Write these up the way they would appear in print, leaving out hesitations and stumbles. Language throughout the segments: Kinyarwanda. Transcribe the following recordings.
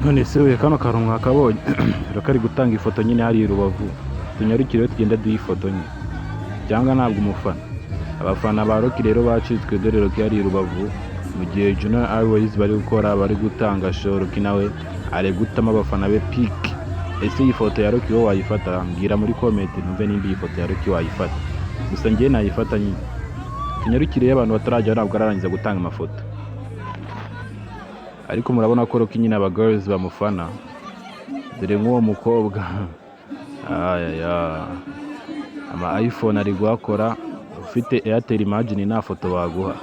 none se we kano kantu mwakabonye rakari gutanga ifoto nyine hari i Rubavu, tunyarukire tugenda duha ifoto nyine cyangwa ntabwo umufana. Abafana ba Rocky rero bacitswe, dore Rocky hari i Rubavu mu gihe Junior Airways bari gukora, bari gutanga show, Rocky nawe ari gutama abafana be pic. Ese iyi foto ya Rocky wowe wayifata? Mbwira muri comment numve nimba iyi foto ya Rocky wayifata. Gusa njye nayifata nyine. Tunyarukire abantu batarajya ntabwo ararangiza gutanga amafoto. Ariko murabona ko Rocky nyine aba girls bamufana, dore nk'uwo mukobwa ama iPhone ari guhakora, ufite Airtel Imagine nta foto baguha.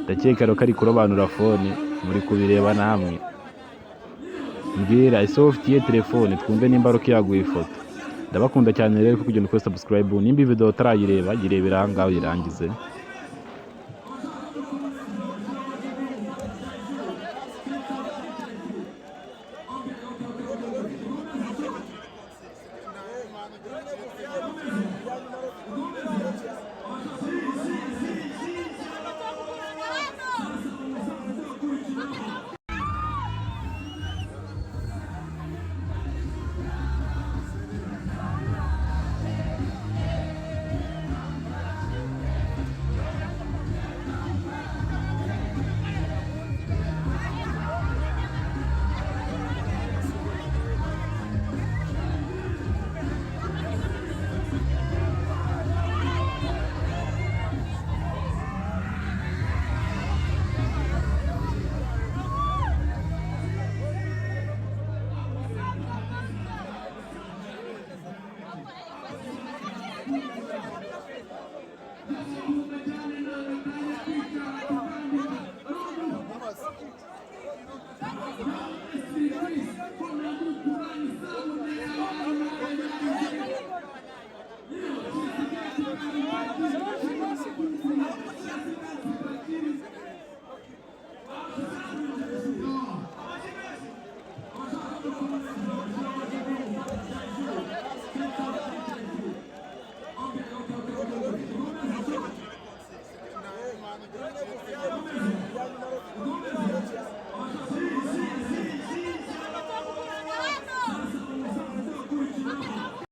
Ndakeka Rocky ari kurobanura phone, muri kubireba namwe. Mbwira ese wowe ufitiye telefone twumve nimba Rocky yaguha ifoto. Ndabakunda cyane rero kuko ugenda ukora subscribe, nimba video utarayireba yirebera aha ngaho irangize.